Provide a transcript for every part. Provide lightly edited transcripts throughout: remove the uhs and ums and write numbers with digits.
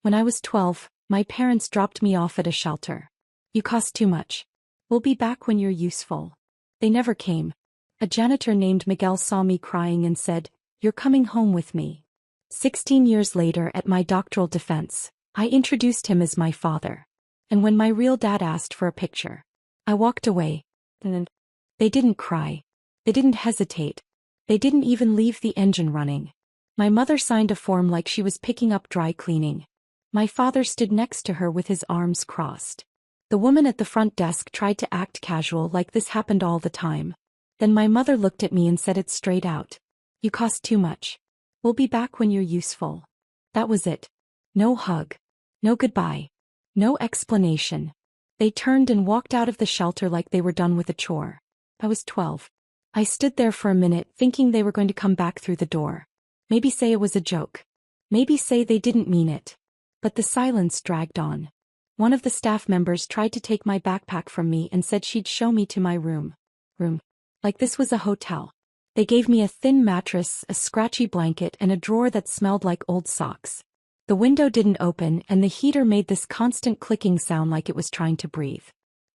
When I was 12, my parents dropped me off at a shelter. "You cost too much. We'll be back when you're useful." They never came. A janitor named Miguel saw me crying and said, "You're coming home with me." 16 years later at my doctoral defense, I introduced him as my father. And when my real dad asked for a picture, I walked away. And they didn't cry. They didn't hesitate. They didn't even leave the engine running. My mother signed a form like she was picking up dry cleaning. My father stood next to her with his arms crossed. The woman at the front desk tried to act casual like this happened all the time. Then my mother looked at me and said it straight out. "You cost too much. We'll be back when you're useful." That was it. No hug. No goodbye. No explanation. They turned and walked out of the shelter like they were done with a chore. I was 12. I stood there for a minute thinking they were going to come back through the door. Maybe say it was a joke. Maybe say they didn't mean it. But the silence dragged on. One of the staff members tried to take my backpack from me and said she'd show me to my room. Like this was a hotel. They gave me a thin mattress, a scratchy blanket, and a drawer that smelled like old socks. The window didn't open and the heater made this constant clicking sound like it was trying to breathe.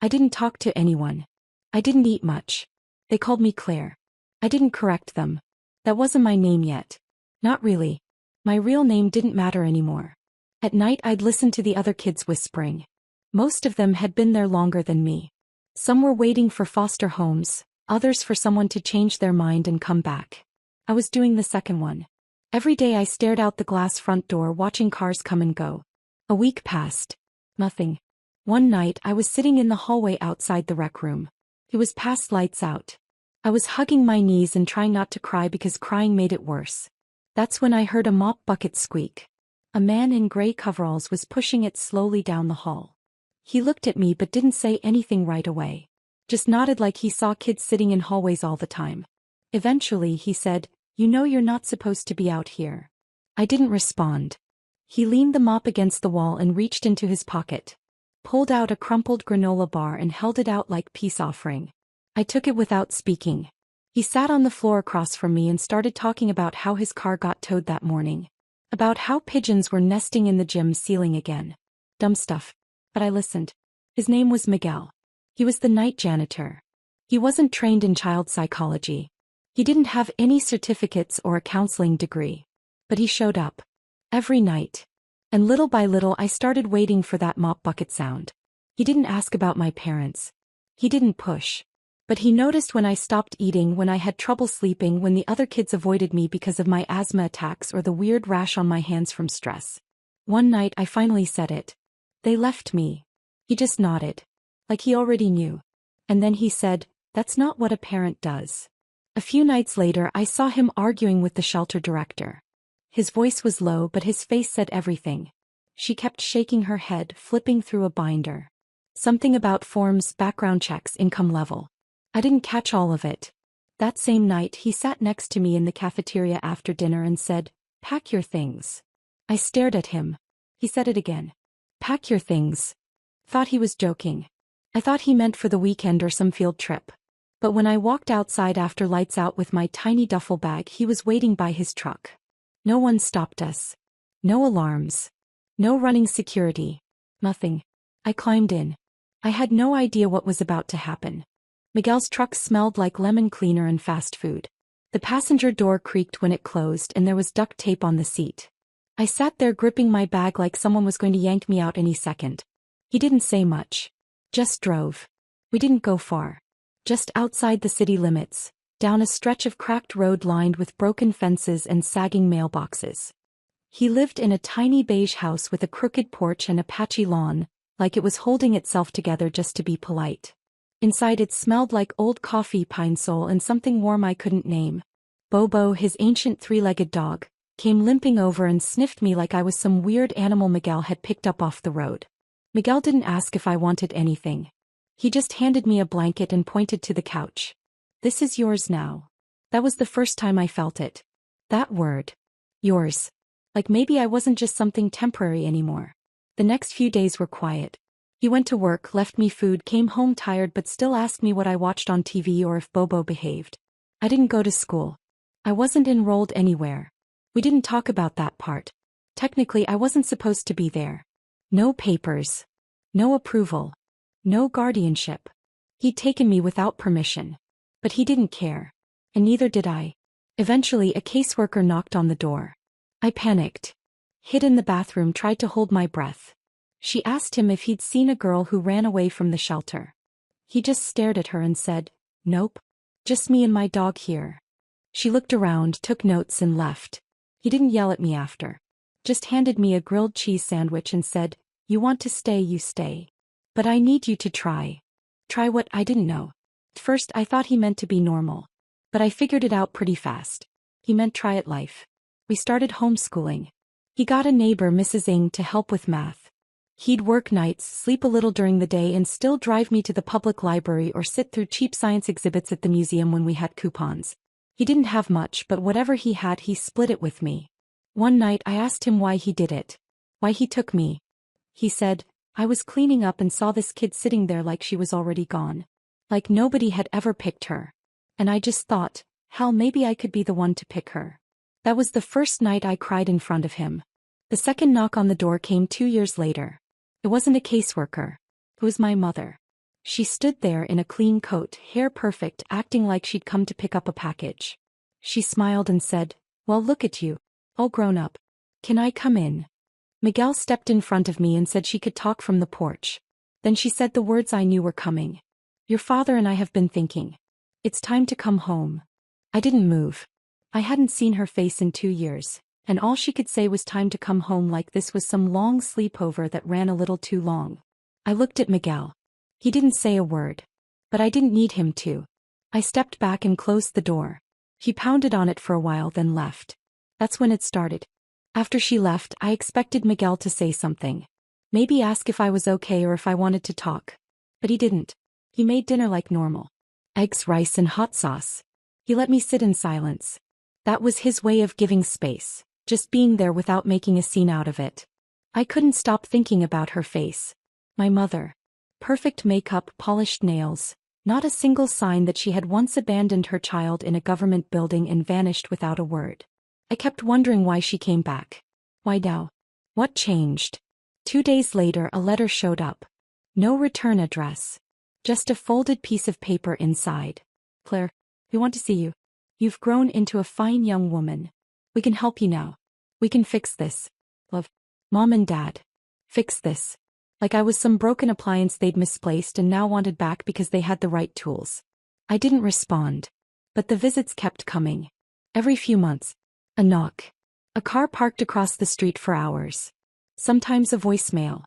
I didn't talk to anyone. I didn't eat much. They called me Claire. I didn't correct them. That wasn't my name yet. Not really. My real name didn't matter anymore. At night I'd listen to the other kids whispering. Most of them had been there longer than me. Some were waiting for foster homes, others for someone to change their mind and come back. I was doing the second one. Every day I stared out the glass front door watching cars come and go. A week passed. Nothing. One night I was sitting in the hallway outside the rec room. It was past lights out. I was hugging my knees and trying not to cry because crying made it worse. That's when I heard a mop bucket squeak. A man in gray coveralls was pushing it slowly down the hall. He looked at me but didn't say anything right away. Just nodded like he saw kids sitting in hallways all the time. Eventually he said, "You know you're not supposed to be out here." I didn't respond. He leaned the mop against the wall and reached into his pocket. Pulled out a crumpled granola bar and held it out like peace offering. I took it without speaking. He sat on the floor across from me and started talking about how his car got towed that morning. About how pigeons were nesting in the gym ceiling again. Dumb stuff. But I listened. His name was Miguel. He was the night janitor. He wasn't trained in child psychology. He didn't have any certificates or a counseling degree. But he showed up. Every night. And little by little I started waiting for that mop bucket sound. He didn't ask about my parents. He didn't push. But he noticed when I stopped eating, when I had trouble sleeping, when the other kids avoided me because of my asthma attacks or the weird rash on my hands from stress. One night I finally said it. They left me. He just nodded. Like he already knew. And then he said, "That's not what a parent does." A few nights later I saw him arguing with the shelter director. His voice was low but his face said everything. She kept shaking her head, flipping through a binder. Something about forms, background checks, income level. I didn't catch all of it. That same night he sat next to me in the cafeteria after dinner and said, "Pack your things." I stared at him. He said it again. "Pack your things." Thought he was joking. I thought he meant for the weekend or some field trip. But when I walked outside after lights out with my tiny duffel bag, he was waiting by his truck. No one stopped us. No alarms. No running security. Nothing. I climbed in. I had no idea what was about to happen. Miguel's truck smelled like lemon cleaner and fast food. The passenger door creaked when it closed and there was duct tape on the seat. I sat there gripping my bag like someone was going to yank me out any second. He didn't say much. Just drove. We didn't go far. Just outside the city limits, down a stretch of cracked road lined with broken fences and sagging mailboxes. He lived in a tiny beige house with a crooked porch and a patchy lawn, like it was holding itself together just to be polite. Inside it smelled like old coffee, pine sol, and something warm I couldn't name. Bobo, his ancient three-legged dog, came limping over and sniffed me like I was some weird animal Miguel had picked up off the road. Miguel didn't ask if I wanted anything. He just handed me a blanket and pointed to the couch. "This is yours now." That was the first time I felt it. That word. Yours. Like maybe I wasn't just something temporary anymore. The next few days were quiet. He went to work, left me food, came home tired but still asked me what I watched on TV or if Bobo behaved. I didn't go to school. I wasn't enrolled anywhere. We didn't talk about that part. Technically, I wasn't supposed to be there. No papers. No approval. No guardianship. He'd taken me without permission. But he didn't care. And neither did I. Eventually, a caseworker knocked on the door. I panicked. Hid in the bathroom, tried to hold my breath. She asked him if he'd seen a girl who ran away from the shelter. He just stared at her and said, "Nope. Just me and my dog here." She looked around, took notes and left. He didn't yell at me after. Just handed me a grilled cheese sandwich and said, "You want to stay, you stay. But I need you to try." Try what? I didn't know. At first I thought he meant to be normal. But I figured it out pretty fast. He meant try at life. We started homeschooling. He got a neighbor, Mrs. Ng, to help with math. He'd work nights, sleep a little during the day, and still drive me to the public library or sit through cheap science exhibits at the museum when we had coupons. He didn't have much, but whatever he had, he split it with me. One night I asked him why he did it. Why he took me. He said, "I was cleaning up and saw this kid sitting there like she was already gone. Like nobody had ever picked her. And I just thought, hell, maybe I could be the one to pick her." That was the first night I cried in front of him. The second knock on the door came 2 years later. It wasn't a caseworker. It was my mother. She stood there in a clean coat, hair perfect, acting like she'd come to pick up a package. She smiled and said, "Well, look at you. All grown up. Can I come in?" Miguel stepped in front of me and said she could talk from the porch. Then she said the words I knew were coming. "Your father and I have been thinking. It's time to come home." I didn't move. I hadn't seen her face in 2 years, and all she could say was time to come home, like this was some long sleepover that ran a little too long. I looked at Miguel. He didn't say a word. But I didn't need him to. I stepped back and closed the door. She pounded on it for a while, then left. That's when it started. After she left, I expected Miguel to say something. Maybe ask if I was okay or if I wanted to talk. But he didn't. He made dinner like normal. Eggs, rice, and hot sauce. He let me sit in silence. That was his way of giving space, just being there without making a scene out of it. I couldn't stop thinking about her face. My mother. Perfect makeup, polished nails. Not a single sign that she had once abandoned her child in a government building and vanished without a word. I kept wondering why she came back. Why now? What changed? 2 days later, a letter showed up. No return address. Just a folded piece of paper inside. "Claire, we want to see you. You've grown into a fine young woman. We can help you now. We can fix this. Love. Mom and Dad. Fix this." Like I was some broken appliance they'd misplaced and now wanted back because they had the right tools. I didn't respond. But the visits kept coming. Every few months. A knock. A car parked across the street for hours. Sometimes a voicemail.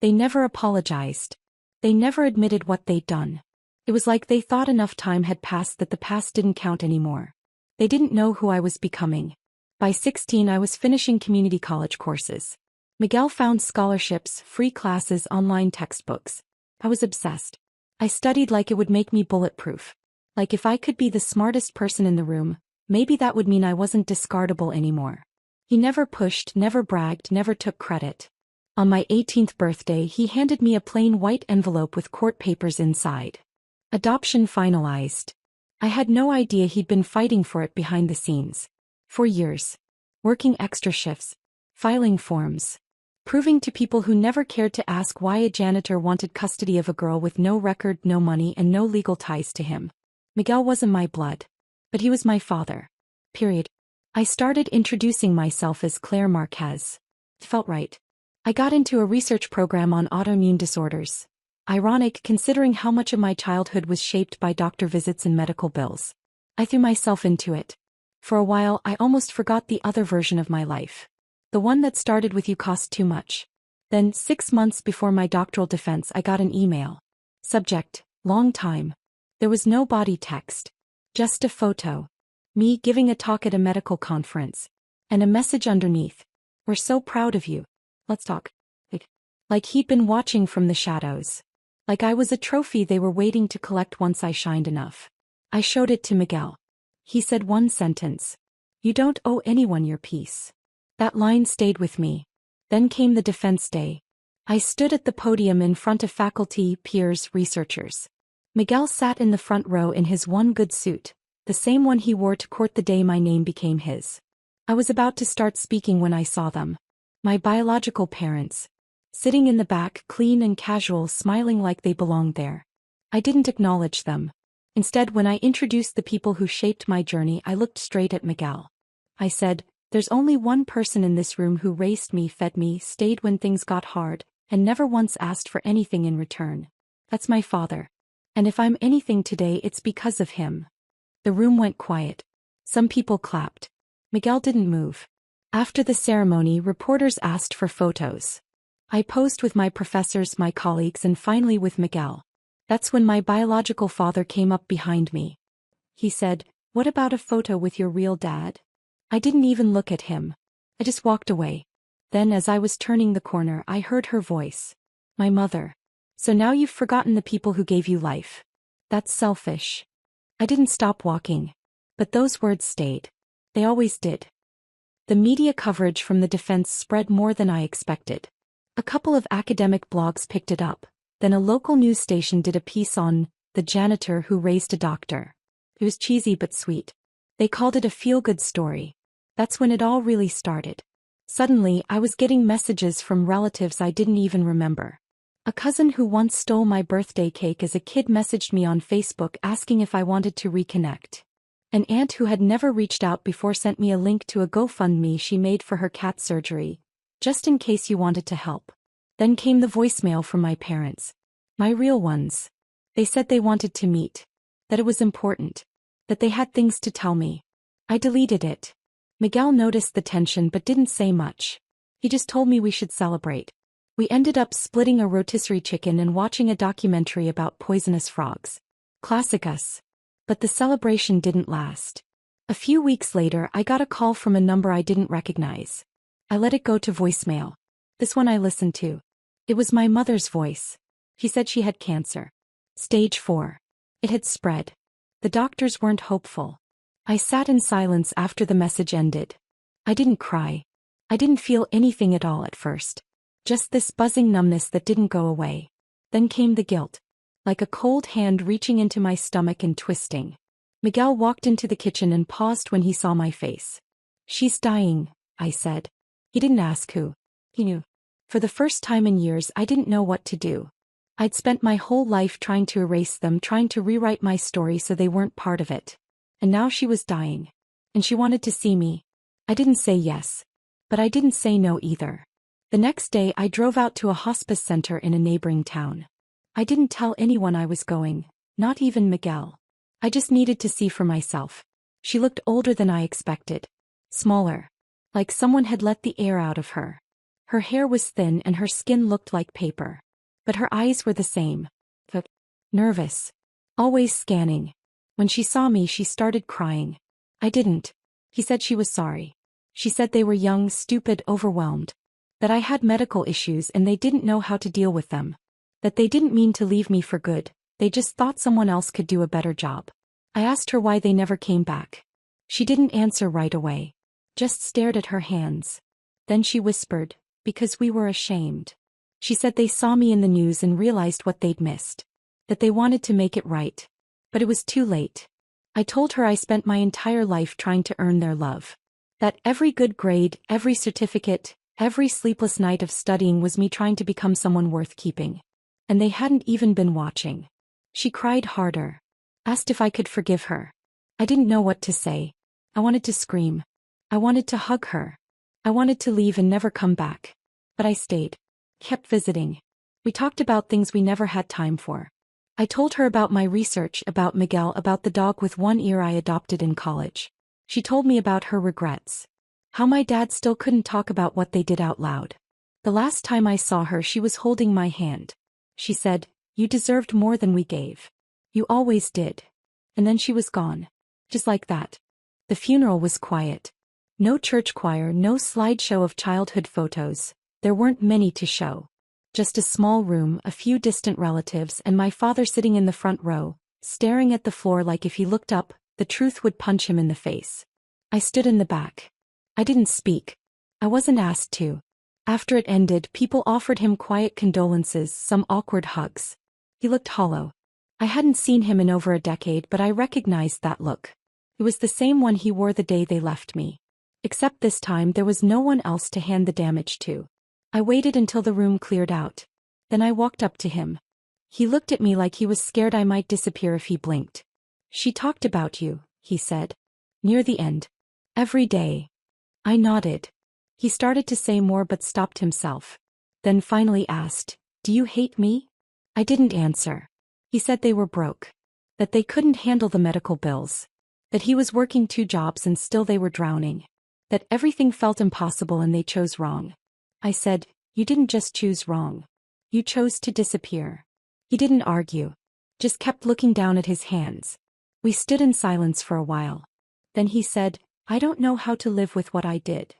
They never apologized. They never admitted what they'd done. It was like they thought enough time had passed that the past didn't count anymore. They didn't know who I was becoming. By 16, I was finishing community college courses. Miguel found scholarships, free classes, online textbooks. I was obsessed. I studied like it would make me bulletproof. Like if I could be the smartest person in the room, maybe that would mean I wasn't discardable anymore. He never pushed, never bragged, never took credit. On my 18th birthday, he handed me a plain white envelope with court papers inside. Adoption finalized. I had no idea he'd been fighting for it behind the scenes. For years. Working extra shifts. Filing forms. Proving to people who never cared to ask why a janitor wanted custody of a girl with no record, no money, and no legal ties to him. Miguel wasn't my blood. But he was my father. Period. I started introducing myself as Claire Marquez. It felt right. I got into a research program on autoimmune disorders. Ironic considering how much of my childhood was shaped by doctor visits and medical bills. I threw myself into it. For a while, I almost forgot the other version of my life. The one that started with "you cost too much." Then, 6 months before my doctoral defense, I got an email. Subject, long time. There was no body text. Just a photo. Me giving a talk at a medical conference. And a message underneath. "We're so proud of you. Let's talk." Like he'd been watching from the shadows. Like I was a trophy they were waiting to collect once I shined enough. I showed it to Miguel. He said one sentence. "You don't owe anyone your peace." That line stayed with me. Then came the defense day. I stood at the podium in front of faculty, peers, researchers. Miguel sat in the front row in his one good suit, the same one he wore to court the day my name became his. I was about to start speaking when I saw them. My biological parents. Sitting in the back, clean and casual, smiling like they belonged there. I didn't acknowledge them. Instead, when I introduced the people who shaped my journey, I looked straight at Miguel. I said, "There's only one person in this room who raised me, fed me, stayed when things got hard, and never once asked for anything in return. That's my father. And if I'm anything today, it's because of him." The room went quiet. Some people clapped. Miguel didn't move. After the ceremony, reporters asked for photos. I posed with my professors, my colleagues, and finally with Miguel. That's when my biological father came up behind me. He said, "What about a photo with your real dad?" I didn't even look at him. I just walked away. Then as I was turning the corner, I heard her voice. "My mother. So now you've forgotten the people who gave you life. That's selfish." I didn't stop walking. But those words stayed. They always did. The media coverage from the defense spread more than I expected. A couple of academic blogs picked it up. Then a local news station did a piece on the janitor who raised a doctor. It was cheesy but sweet. They called it a feel-good story. That's when it all really started. Suddenly, I was getting messages from relatives I didn't even remember. A cousin who once stole my birthday cake as a kid messaged me on Facebook asking if I wanted to reconnect. An aunt who had never reached out before sent me a link to a GoFundMe she made for her cat surgery, just in case you wanted to help. Then came the voicemail from my parents. My real ones. They said they wanted to meet. That it was important. That they had things to tell me. I deleted it. Miguel noticed the tension but didn't say much. He just told me we should celebrate. We ended up splitting a rotisserie chicken and watching a documentary about poisonous frogs. Classic us. But the celebration didn't last. A few weeks later, I got a call from a number I didn't recognize. I let it go to voicemail. This one I listened to. It was my mother's voice. She said she had cancer. Stage 4. It had spread. The doctors weren't hopeful. I sat in silence after the message ended. I didn't cry. I didn't feel anything at all at first. Just this buzzing numbness that didn't go away. Then came the guilt. Like a cold hand reaching into my stomach and twisting. Miguel walked into the kitchen and paused when he saw my face. "She's dying," I said. He didn't ask who. He knew. For the first time in years, I didn't know what to do. I'd spent my whole life trying to erase them, trying to rewrite my story so they weren't part of it. And now she was dying. And she wanted to see me. I didn't say yes. But I didn't say no either. The next day I drove out to a hospice center in a neighboring town. I didn't tell anyone I was going, not even Miguel. I just needed to see for myself. She looked older than I expected. Smaller. Like someone had let the air out of her. Her hair was thin and her skin looked like paper. But her eyes were the same. Nervous. Always scanning. When she saw me, she started crying. I didn't. He said she was sorry. She said they were young, stupid, overwhelmed. That I had medical issues and they didn't know how to deal with them. That they didn't mean to leave me for good, they just thought someone else could do a better job. I asked her why they never came back. She didn't answer right away. Just stared at her hands. Then she whispered, "Because we were ashamed." She said they saw me in the news and realized what they'd missed. That they wanted to make it right. But it was too late. I told her I spent my entire life trying to earn their love. That every good grade, every certificate, every sleepless night of studying was me trying to become someone worth keeping. And they hadn't even been watching. She cried harder. Asked if I could forgive her. I didn't know what to say. I wanted to scream. I wanted to hug her. I wanted to leave and never come back. But I stayed. Kept visiting. We talked about things we never had time for. I told her about my research, about Miguel, about the dog with one ear I adopted in college. She told me about her regrets. How my dad still couldn't talk about what they did out loud. The last time I saw her, she was holding my hand. She said, "You deserved more than we gave. You always did." And then she was gone. Just like that. The funeral was quiet. No church choir, no slideshow of childhood photos. There weren't many to show. Just a small room, a few distant relatives, and my father sitting in the front row, staring at the floor like if he looked up, the truth would punch him in the face. I stood in the back. I didn't speak. I wasn't asked to. After it ended, people offered him quiet condolences, some awkward hugs. He looked hollow. I hadn't seen him in over a decade, but I recognized that look. It was the same one he wore the day they left me. Except this time there was no one else to hand the damage to. I waited until the room cleared out. Then I walked up to him. He looked at me like he was scared I might disappear if he blinked. "She talked about you," he said. "Near the end. Every day." I nodded. He started to say more but stopped himself. Then finally asked, "Do you hate me?" I didn't answer. He said they were broke. That they couldn't handle the medical bills. That he was working 2 jobs and still they were drowning. That everything felt impossible and they chose wrong. I said, "You didn't just choose wrong. You chose to disappear." He didn't argue. Just kept looking down at his hands. We stood in silence for a while. Then he said, "I don't know how to live with what I did."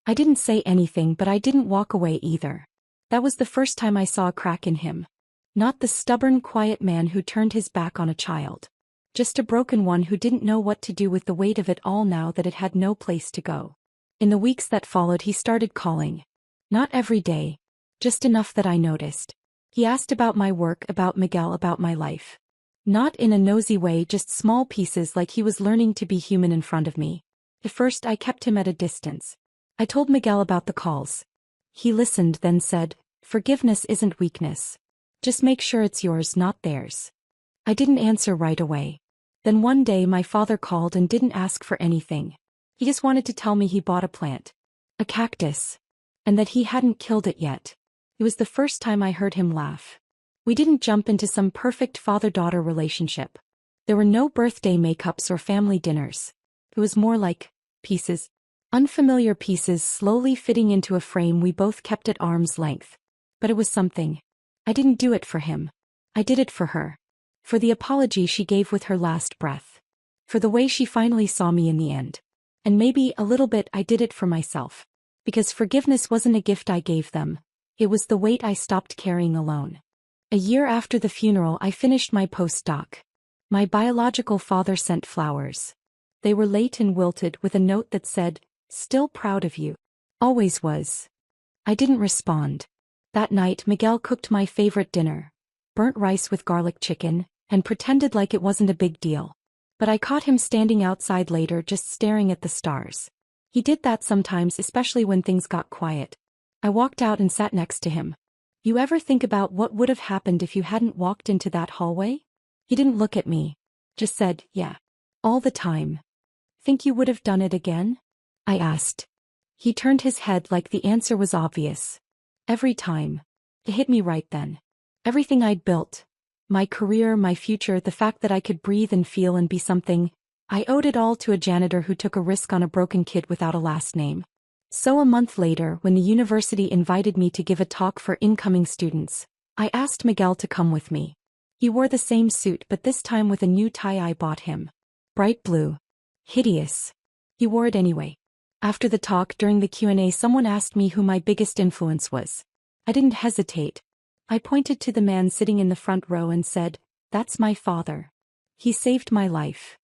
I didn't say anything but I didn't walk away either. That was the first time I saw a crack in him. Not the stubborn, quiet man who turned his back on a child. Just a broken one who didn't know what to do with the weight of it all now that it had no place to go. In the weeks that followed he started calling. Not every day. Just enough that I noticed. He asked about my work, about Miguel, about my life. Not in a nosy way, just small pieces like he was learning to be human in front of me. At first I kept him at a distance. I told Miguel about the calls. He listened, then said, "Forgiveness isn't weakness. Just make sure it's yours, not theirs." I didn't answer right away. Then one day my father called and didn't ask for anything. He just wanted to tell me he bought a plant. A cactus. And that he hadn't killed it yet. It was the first time I heard him laugh. We didn't jump into some perfect father-daughter relationship. There were no birthday makeups or family dinners. It was more like pieces. Unfamiliar pieces slowly fitting into a frame we both kept at arm's length. But it was something. I didn't do it for him. I did it for her. For the apology she gave with her last breath. For the way she finally saw me in the end. And maybe a little bit I did it for myself. Because forgiveness wasn't a gift I gave them. It was the weight I stopped carrying alone. A year after the funeral I finished my postdoc. My biological father sent flowers. They were late and wilted with a note that said, "Still proud of you. Always was." I didn't respond. That night Miguel cooked my favorite dinner. Burnt rice with garlic chicken, and pretended like it wasn't a big deal. But I caught him standing outside later just staring at the stars. He did that sometimes, especially when things got quiet. I walked out and sat next to him. "You ever think about what would have happened if you hadn't walked into that hallway?" He didn't look at me. Just said, "Yeah. All the time." "Think you would have done it again?" I asked. He turned his head like the answer was obvious. "Every time." It hit me right then. Everything I'd built. My career, my future, the fact that I could breathe and feel and be something. I owed it all to a janitor who took a risk on a broken kid without a last name. So a month later, when the university invited me to give a talk for incoming students, I asked Miguel to come with me. He wore the same suit but this time with a new tie I bought him. Bright blue. Hideous. He wore it anyway. After the talk, during the Q&A, someone asked me who my biggest influence was. I didn't hesitate. I pointed to the man sitting in the front row and said, "That's my father. He saved my life."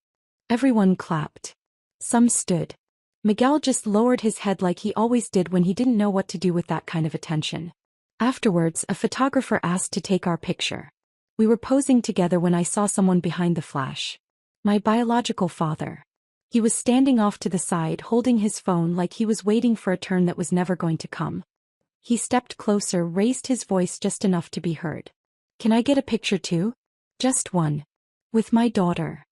Everyone clapped. Some stood. Miguel just lowered his head like he always did when he didn't know what to do with that kind of attention. Afterwards, a photographer asked to take our picture. We were posing together when I saw someone behind the flash. My biological father. He was standing off to the side holding his phone like he was waiting for a turn that was never going to come. He stepped closer, raised his voice just enough to be heard. "Can I get a picture too? Just one. With my daughter."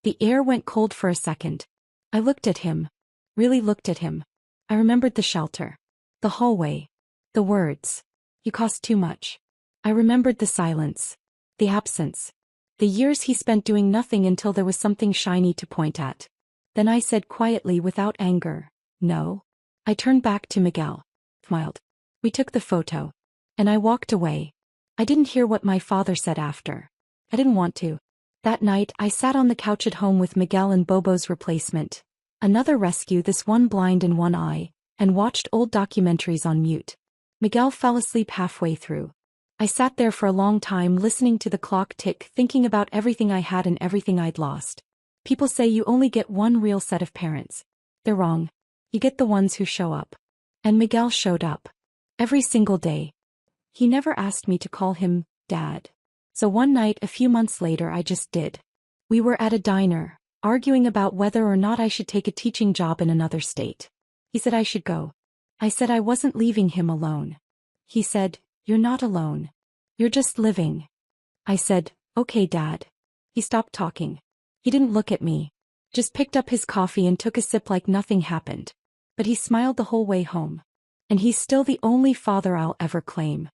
The air went cold for a second. I looked at him. Really looked at him. I remembered the shelter. The hallway. The words. "You cost too much." I remembered the silence. The absence. The years he spent doing nothing until there was something shiny to point at. Then I said quietly without anger, "No." I turned back to Miguel. Smiled. We took the photo. And I walked away. I didn't hear what my father said after. I didn't want to. That night I sat on the couch at home with Miguel and Bobo's replacement. Another rescue, this one blind in one eye, and watched old documentaries on mute. Miguel fell asleep halfway through. I sat there for a long time listening to the clock tick, thinking about everything I had and everything I'd lost. People say you only get one real set of parents. They're wrong. You get the ones who show up. And Miguel showed up. Every single day. He never asked me to call him Dad. So one night a few months later I just did. We were at a diner, arguing about whether or not I should take a teaching job in another state. He said I should go. I said I wasn't leaving him alone. He said, "You're not alone. You're just living." I said, "Okay, Dad." He stopped talking. He didn't look at me. Just picked up his coffee and took a sip like nothing happened. But he smiled the whole way home. And he's still the only father I'll ever claim.